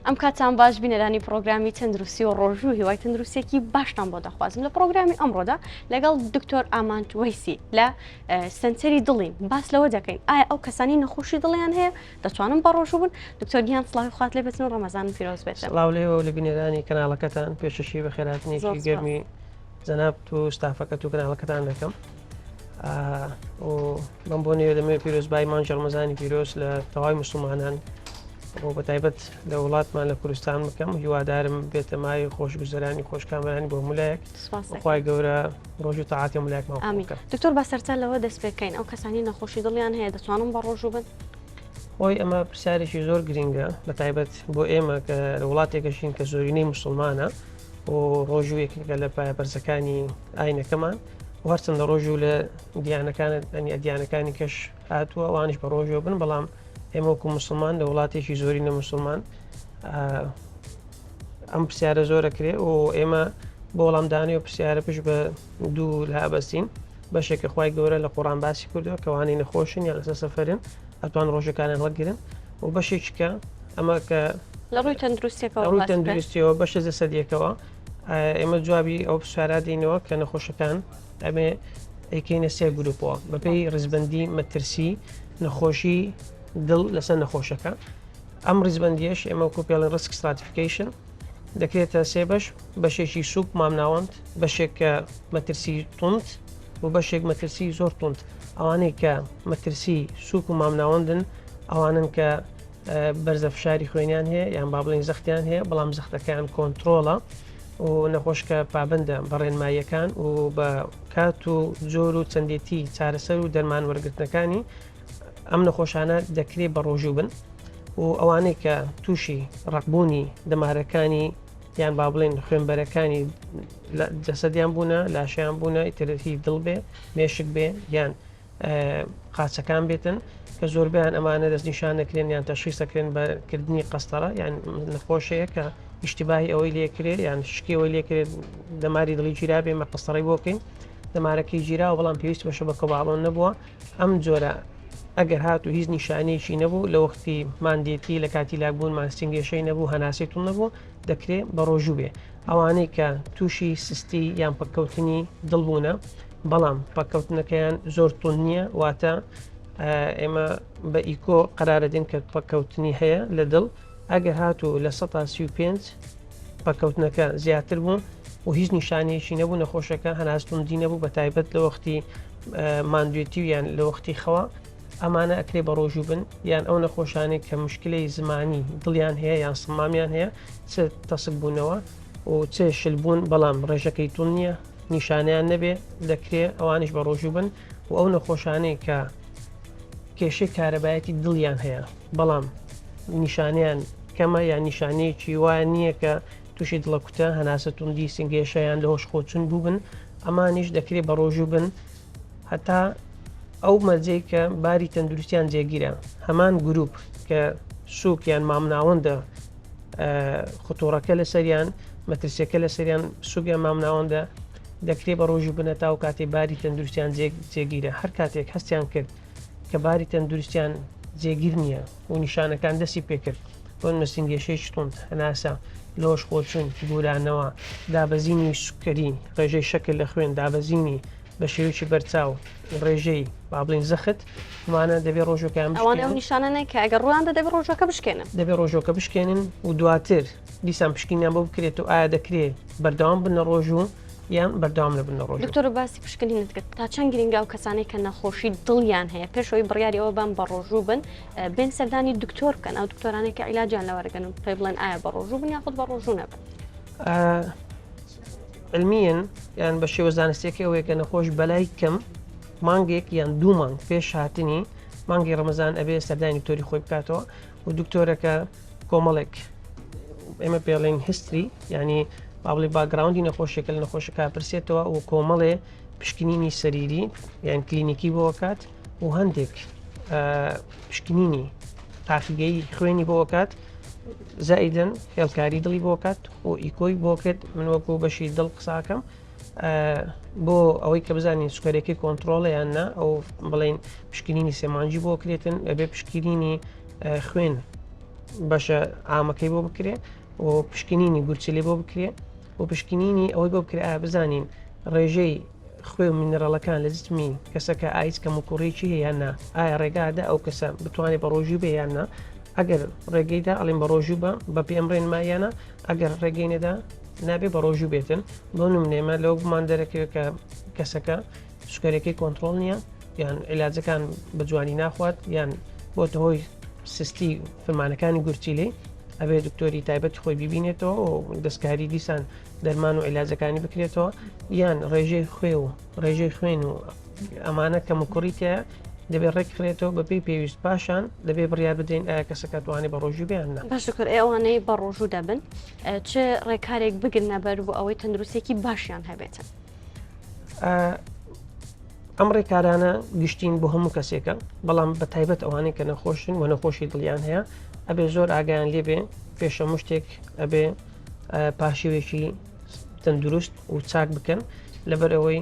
ئەم کاتان باش بینەرانی پرۆگرامی تەندروستی و ڕۆژوو هیوای تەندروستێکی باشتان بۆ دەخوازم لە پرۆگرامی ئەمڕۆدا لەگەڵ دکتۆر ئامانج وەیسی لە سنتەری دڵین باس لەوە دەکەین ئایا ئەو کەسانی نەخۆشی دڵیان هەیە دەتوانن بە ڕۆژوو بن. دکتۆر گیان سڵاوی خوات لێ بێتن و ڕەمەزان پیرۆز بێت. سڵاو لێوە لە بینێرانی کەناڵەکەتان پێشەشی بە خێراتنێکی گەرمی جەناب و ستافەکەت و کەناڵەکەتان دەکەم و بەم بۆ نوێ دەمێ پیرۆزبای مانگ ڕەمەزانی پیرۆز لە تەواوی موسڵمانان بۆ بەتایبەت لە وڵاتمان لە کوردستان بکەم هیوادارم بێتە مای خۆشگوزەرانی خۆشکامەرانی بۆ مولایەک خوای گەورە ڕۆژ و تەعاتی مولایەکمان بکە. دکتۆر با سەرتا لەوە دەست پێکەین ئەو کەسانی نەخۆشی دڵیان هەیە دەتوانن بە ڕۆژوو بن؟ خۆی ئەمە پرسیارێکی زۆر گرنگە بەتایبەت بۆ ئێمە کە لە وڵاتێکەشین کە زۆرینەی موسڵمانە و ڕۆژوویەکێکە لە پایەپەرزەکانی ئاینەکەمان و هەرچەندە ڕۆژوو لە دیانەکانی کەش هاتووە ئەوانش بە ڕۆژەوە بن بەڵام ئێمە وەکو موسڵمان لە وڵاتێکی زۆرینە موسڵمان ئەم پرسیارە زۆرەکرێ و ئێمە بۆ وەڵامدانی و پرسیارە پشت بە دوو لا بەستین بەشێکە خوای گەورە لە قوڕان باسی کردەوە کەوانەی نەخۆشن یا لەسەر سەفەرن ئەتوان ڕۆژەکانیان هەڵگرن و بەشێککە ئەمە کە لە ڕووی تەندروستیەوە بەشە سەدیەکەوە ئێمە جوابی ئەو پرسیارە دێنەوە کە نەخۆشەکان ئەمێ ئەیکەینە سێ گروپەوە بەپێی ڕزبەندی مەترسی نەخۆشی دڵ لەسەر نەخۆشەکە. ئەم ڕزبەندیەش ئێمە وەکو پێڵێن ڕسک ستراتیفیکیشن دەکرێتە سێ بەشێکی سووک مامناوەند بەشێک کە مەترسی توند و بەشێک مەترسی زۆر توند. ئەوانەی کە مەترسی سووک و مامناوەندن ئەوانن کە بەرزە فشاری خوێنیان هەیە یان با بڵین زەختیان هەیە بەڵام زەختەکان کۆنتترۆڵە و نەخۆشکە پابندە بە ڕێنماییەکان و بە کات و جۆر و چەندێتی چارەسەر و دەرمان وەرگرتنەکانی ئەم نەخۆشانە دەکرێت بە ڕۆژوو بن و ئەوانەی کە تووشی ڕقبوونی دەمارەکانی یان با بڵێن خوێنبەرەکانی جەسەدیان بوونە لاشیان بوونە ئیترەتی دڵ بێ مێشک بێ یان قاچەکان بێتن کە زۆربیان ئەمانە دەستنیشان نەکرێن یان تەشخیصەکرێن بەکردنی قەستەرە یان نەخۆشەیە کە ئیشتیباهی ئەوەی لێکرێت یان شکی ئەوەی لێکرێت دەماری دڵی گیرا بێ مە قەستەڕی بۆکەین دەمارەکەی گیرا و بەڵام پێویست بەشە بە کۆباڵۆن نەبووە ئەم جۆرە ئەگەر هات و هیچ نیشانەیەکی نەبوو لە وەختی ماندێتی لە کاتی لاکبوون ماسینگێشەی نەبوو هەناسێتون نەبوو دەکرێت بە ڕۆژوو بێ. ئەوانەی کە تووشی سستی یان پەککەوتنی دڵبوونە بەڵام پەککەوتنەکەیان زۆر تون نییە واتە ئێمە بە ئیکۆ قرارەدەین کە پەککەوتنی هەیە لە دڵ ئەگەر هاتوو لە 135 پەککەوتنەکە زیاتر بوو و هیچ نیشانەیەکی نەبوو نەخۆشەکە هەناستوندی نەبوو بە تایبەت لە وەختی ماندوێتی و یان لە وەختی خەوە ئەمانە ئەکرێ بە ڕۆژوو بن یان ئەو نەخۆشانێک کە مشکلەی زمانی دڵیان هەیە یان سمامیان هەیە چ تەسک بوونەوە و چێ شلبوون بەڵام ڕێژەکەی تون نییە نیشانیان نەبێ دەکرێت ئەوانش بە ڕۆژوو بن و ئەو نەخۆشانەی کە کێشەی کارەبایەتی دڵیان هەیە بەڵام نیشانیان کەمە یان نیشانەیەکی وایە نییە کە تووشی دڵەکوتە هەناسە توندی سنگێشەیان لە هۆش خۆچون بوو بن ئەمانیش دەکرێت بە ڕۆژوو بن هەتا ئەو مەرجەی کە باری تەندروستیان جێگیرە هەمان گروپ کە سووکیان مامناوەندە خۆتۆڕەکە لە سەریان مەترسیەکە لە سەریان سووگیان مامناوەندە دەکرێت بە ڕۆژوو بنە تا و کاتێ باری تەندروستیان جێگیرە هەر کاتێک هەستیان کرد کە باری تەندروستیان جێگیر نییە و نیشانەکان دەستی پێکرد بۆ مەسینگێشەی تند هەناسە لۆش خۆچون گورانەوە دابەزینی سوکەری ڕێژەی شەکل لە خوێن دابەزینی بە شێوکی بەرچاو ڕێژەی بابلین زەخت وانە دەبێت ڕۆژەکان ئەوان ئەو نیشانەیە کە ئەگەر ڕواندا دەبێت ڕۆژەکە بشکێنن دەبێت ڕۆژۆکە بشکێنن و دواتر دیسان پشکینیان بۆ بکرێت و ئایا دەکرێت بەردەوام بنە ڕۆژوو یان بەردەوام لە بنە ڕۆژ. دکتۆر باسی پشکنینت کرد تا چەند گرنگا و کەسانی کە نەخۆشی دڵیان هەیە پێشەوەی بڕیاری ئەوە بان بە ڕۆژوو بن بێن سەردانی دکتۆر بکەن ئەو دکتۆرانێک کە عیلاجیان لەوەرەگەن و پێ بڵێن ئایا بە ڕۆژوو بن یاخود بە ڕۆژوو نەبن. علمیەن یان بە شێوە زانستێکی ئەوەیە کە نەخۆش بەلای کەم مانگێک یان دوو مانگ پێش هاتنی مانگی ڕەمەزان ئەبێ سەردانی دکتۆری خۆی بکاتەوە و دکتۆرەکە کۆمەڵێک ئێمە پێڵێن هیستری ینی باڵی باگراوندی نەخۆشیەکە لە نەخۆشەکە پرسێتەوە و کۆمەڵێ پشکنینی سەریری یان کلینیکی بۆکات و هەندێک پشکنینی تاقیگەی خوێنی بۆکات زائیدەن هێڵکاری دڵی بۆکات و ئیکۆی بۆکرد من وەکو بەشی دڵ قساکەم بۆ ئەوەی کە بزانین سوکارێکی کۆنتترۆڵە یان نا ئەو بڵین پشکنینی سێمانجی بۆ کرێتن ئەبێ پشکنینی خوێن باشە ئامەکەی بۆ بکرێ و پشکنینی گورچلی بۆ بکرێ و پشکنینی ئەوەی بۆ بکرێ بزانین ڕێژەی خوێ و مینەرەڵەکان لە جسمی کەسەکە ئایس کەم و کوڕێکی هەیە نا ئایا ڕێگادا ئەو کەسە بتوانێت بە ڕۆژوو بێ یاننا ئەگەر ڕێگەیدا ئەڵێن بە ڕۆژوو بە پێمڕێنمایانە ئەگەر ڕێگەینەدا نابێ بە ڕۆژوو بێتن بۆ نمونێمە لەو بمان دەرەکەوێت کە کەسەکە سوکارەکەی کۆنتترۆل نییە یان عیلاجەکان بە جوانی ناخوات یان بۆتە هۆی سستی فرمانەکانی گورچیلەی ئەبێ دکتۆری تایبەتی خۆی ببینێتەوە و دەستکاری دیسان دەرمان و عیلاجەکانی بکرێتەوە یان ڕێژەی خوێ و ڕێژەی خوێن و ئەمانە کەم و کوڕیتە دەبێت ڕێکخرێتەوە بەپی پێویست پاشان دەبێ بڕیار بدەین ئایا کەسەکە توانێت بە ڕۆژوو بیاننا باشکر ئێوانەی بە ڕۆژوو دەبن چه ڕێکارێک بگرنە بەر بۆ ئەوەی تەندروستێکی باشیان هەبێتن ئەم ڕێکارانە گشتین بۆ هەموو کەسێکە بەڵام بە تایبەت ئەوانەی کە نەخۆشن و نەخۆشی دڵیان هەیە ئەبێ زۆر ئاگیان لێبێ پێشە شتێک ئەبێ پاشێوێکی تەندروست و چاک بکەن لەبەر ئەوەی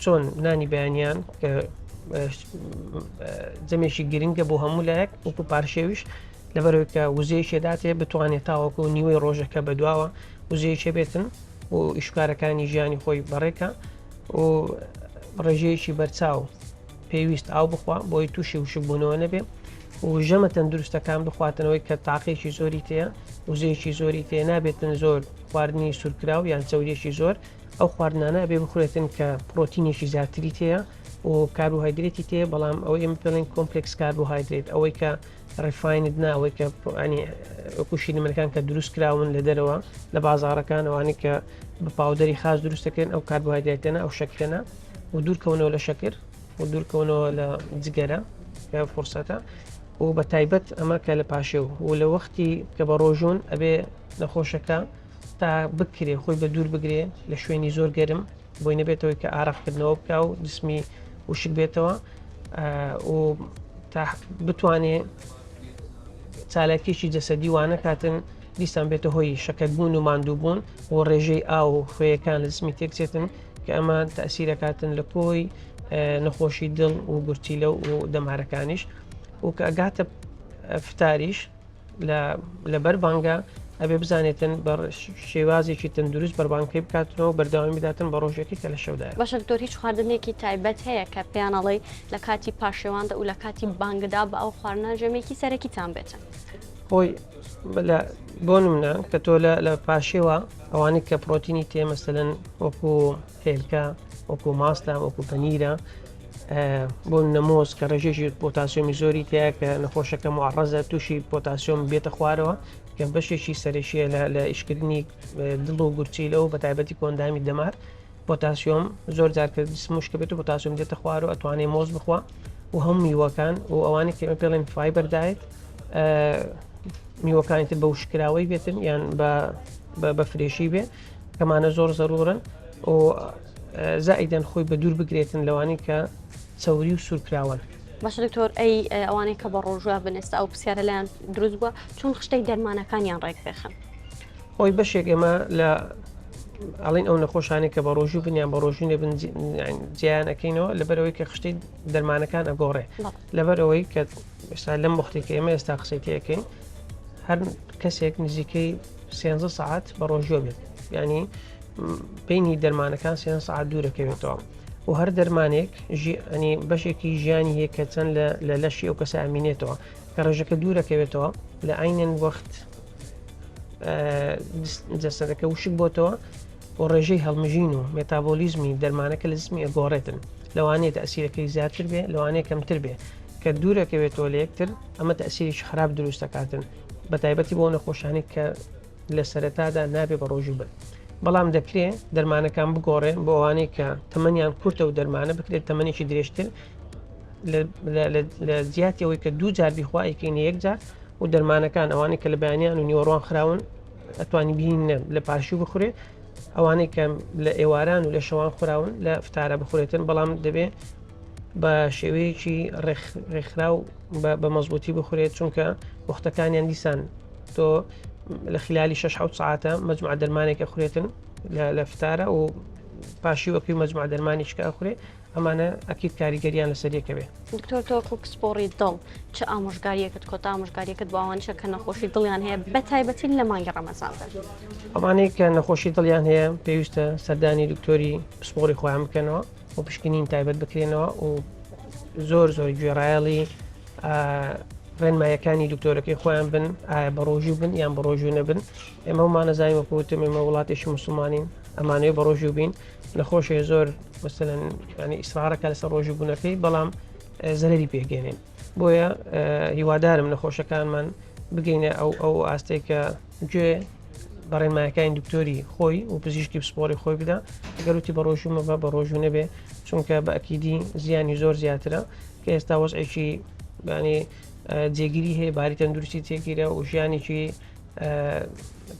چۆن نانی بەیانیان کە جەمێکی گرنگە بۆ هەموو لایەک وەکو پارشێویش لەبەرەوەی کە وزەیەکی داتێ بتوانێت تاوەکو نیوەی ڕۆژەکە بەدواوە وزەیەکی بێتن و ئیشکارەکانی ژیانی خۆی بەڕێکە و ڕێژەیەکی بەرچاو پێویست ئاو بخوا بۆی تووشی وشک بوونەوە نەبێ و ژەمە تەندروستەکان بخواتنەوەی کە تاقیێکی زۆری تەیە وزەیەکی زۆری تێ نابێتن زۆر خواردنی سوورکراو یان چەودێکی زۆر ئەو خواردنانە ئەبێ بخورێتن کە پرۆتینێکی زیاتری تەیە و کاربوهایدرێتی تێ بەڵام ئەوەی ئێمە پێڵێن کۆمپلکس کاربوهایدرێت ئەوەی کە ڕیفاینت ناوەی کە وەکوشی نمەکان کە دروست کراون لە دەرەوە لە بازارەکان ئەوانەی کە بە پاودەری خاص دروستەکەن ئەو کاربوهایدرێتەنە ئەو شەکرەنە و دوورکەونەوە لە شەکر و دوورکەونەوە لە جگەرە کە فرسەتە و بە تایبەت ئەمە کە لە پاشێو و لە وەختی کە بە ڕۆژۆن ئەبێ نەخۆشەکە تا بکرێ خۆی بە دوور بگرێ لە شوێنی زۆر گەرم بۆی نەبێتەوەی کە ئاراقکردنەوە بکە و جسمی وشک بێتەوە و تا بتوانێ چالاکیشی جەسەدی وانە کاتن دیسان بێتە هۆی شەکەتبوون و ماندووبوون و ڕێژەی ئاو و خوێیەکان لە جسمی تێکچێتن کە ئەمە تەسیرەکاتن لە کۆی نەخۆشی دڵ و گورچیلە و دەمارەکانیش و کە ئەگاتە فتاریش لە بەربانگە ئەبێ بزانێتن بە شێوازێکی تەندروست بەربانکەی بکاتنەوە بەرداوامی بداتن بە ڕۆژێکی کە لە شەودایە باشە دکتۆر هیچ خواردنێکی تایبەت هەیە کە پێیانەڵی لە کاتی پاشێواندا و لە کاتی بانگدا بە ئەو خواردنە ژەمێکی سەرەکیتان بێتن خۆی بۆ نمونە کە تۆ لە پاشێوە ئەوانەی کە پرۆتینی تێ مەسەلەن وەکو هێلکە وەکو ماستە وەکو پەنیرە بۆ نەمۆز کە ڕێژێژی پۆتاسیۆمی زۆری تەیە کە نەخۆشەکە معڕەزە تووشی پۆتاسیۆم بێتە خوارەوە کە بەشێکی سەرشیە لە ئیشکردنی دڵ و گورچیلە و بە تایبەتی کۆندامی دەمار پۆتاسیۆم زۆر جارکە سموشکە بێت و پۆتاسیۆم دێتە خوارەوە ئەتوانێت مۆز بخوا و هەم میوەکان و ئەوانێک کە پێڵێن فایبەر دایت میوەکانی تر بە وشکراوەی بێتن یان بە فرێشی بێ کەمانە زۆر زەرورن و زائیدەن خۆی بە دوور بگرێتن لەوانی کە چەوری و سوورکراون. باشە دکتۆر ئەوانەی کە بە ڕۆژوە بنێستا ئەو پرسیارە لایەن دروست بووە چۆن خشتەی دەرمانەکانیان ڕێک بێخن خۆی بەشێک ئێمە لە ئەڵین ئەو نەخۆشانێک کە بە ڕۆژوو بنیان بە ڕۆژوو نێبن جیان ئەەکەینەوە لەبەرەوەی کە خشتەی دەرمانەکان ئەگۆڕێ لەبەرەوەی کە ئێستا لەم وەختێک ئێمە ئێستا قسەیتەکەین هەر کەسێک نزیکەی 13 ساعت بە ڕۆژوە بێت ینی بینی دەرمانەکان 13 ساعت دوورەکەوێتەوە و هەر دەرمانێک ئەنی بەشێکی ژیانی هەیە کە چەند لە لەشی ئەو کەسە ئەمینێتەوە کە ڕێژەکە دوورەکەوێتەوە لە ئاینەن وەخت جەسەدەکە وشک بۆتەوە و ڕێژەی هەڵمژین و مێتابۆلیزمی دەرمانەکە لە جسمی ئەگۆڕێتن لەوانەیە تەسیرەکەی زیاتر بێ لەوانەیە کەمتر بێ کە دوورەکەوێتەوە لە یەکتر ئەمە تەسیریش خراپ دروست دەکاتن بە تایبەتی بۆ نەخۆشانێک کە لە سەرەتادا نابێ بە ڕۆژوو بن بەڵام دەکرێت دەرمانەکان بگۆڕێن بۆ ئەوانەی کە تەمەنیان کورتە و دەرمانە بکرێت تەمەنێکی درێژتر لە زیاتیەوەی کە دوو جار بیخوایکەین یەک جار و دەرمانەکان ئەوانەی کە لە بەیانیان و نیوەڕوان خراون ئەتوانی بینە لە پاشوو بخورێت ئەوانەی کە لە ئێواران و لە شەوان خوراون لە فتارە بخورێتن بەڵام دەبێت بە شێوەیەکی ڕێکخرا و بە مەزبوطی بخورێت چونکە وەختەکانیان دیسان تۆ لە خلالی 6 ساعتە مەجموعە دەرمانێکە خوێتن لە فتارە و پاشی وەکوی مەجموعە دەرمانیشکە خوێ ئەمانە ئەکیت کاریگەریان لەسەریەکە بێ. دکتۆر تۆ سپۆڕی دڵ چه ئامۆژگاریەکەت کۆتا ئامۆژگاریەکەت بۆ ئەوانشە کە نەخۆشی دڵیان هەیە بە تایبەتی لە مانگی ڕەمەزاندا؟ ئەوانەی کە نەخۆشی دڵیان هەیە پێویستە سەردانی دکتۆری سپۆڕی خۆیان بکەنەوە و پشکنین تایبەت بکرێنەوە و زۆر گوێڕایەڵی ڕێنمایەکانی دکتۆرەکەی خۆیان بن، ئایا بە ڕۆژوو بن یان بە ڕۆژوو نەبن. ئێمە ومانەزانین وەکوتم ئێمە وڵاتێکی مسلمانین، ئەمانەوەی بە ڕۆژوو بین نەخۆشی زۆر مثلەن ینی ئیسرارەکە لەسەر ڕۆژوو بوونەکەی، بەڵام زەرەری پێگەێنێن. بۆیە هیوادارم نەخۆشەکانمان بگەینە ئەو ئاستەی کە گوێ بە ڕێنمایەکانی دکتۆری خۆی و پزیشکی پسپۆڕی خۆی بدا، ئەگەروتی بە ڕۆژوو مەبە بە ڕۆژوو نەبێ، چونکە بە ئەکیدی زیانی زۆر زیاترە کە ئێستا وەزعێکی ینی جێگیری هەیە، باری تەندروستی تێگیرە و ژیانێکی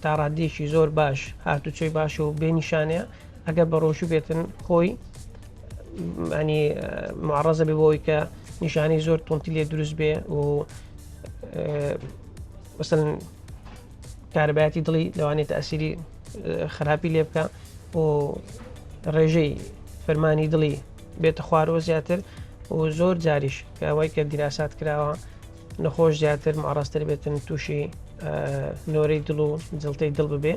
تا ڕادێکی زۆر باش هاتوچۆی باش و بێنیشانەیە. ئەگەر بە ڕۆژوو بێتن خۆی ینی معڕەزە بێ بۆی کە نیشانەی زۆر تونتی لێ دروست بێ و مثلەن کارەبایەتی دڵی لەوانێت تەئسیری خراپی لێ بکە و ڕێژەی فەرمانی دڵی بێتە خوارەوە زیاتر و زۆر جاریش کە ئەوەی کە دیراسات کراوە نەخۆش زیاتر معڕاستر بێتن تووشی نۆرەی دڵ و جڵتەی دڵ ببێ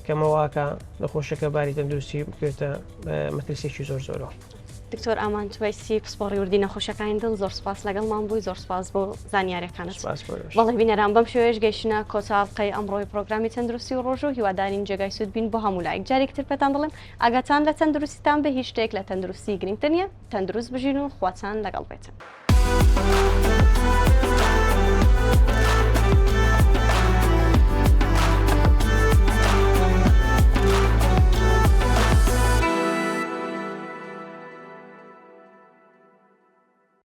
کەمەواکە نەخۆشەکە باری تەندروستی بکوێتە مەترسێکی زۆر زۆرەوە. دکتۆر ئامانت وەیسی پسپۆڕی وردی نەخۆشەکانی دڵ زۆر سپاس لەگەڵمان بووی، زۆر سپاس بۆ زانیاریەکانت. بەڵێ بینەران بەم شێوەیەش گەیشتنە کۆتاڵقەی ئەمڕۆی پرۆگرامی تەندروستی و ڕۆژوو، هیوادارین جێگای سوود بین بۆ هەموو لایەک. جارێکتر پێتان دەڵێم ئاگاتان لە تەندروستیتان بە هیچ شتێک لە تەندروستی گرنگتر نیە، تەندروست بژین و خواتان لەگەڵ بێتن.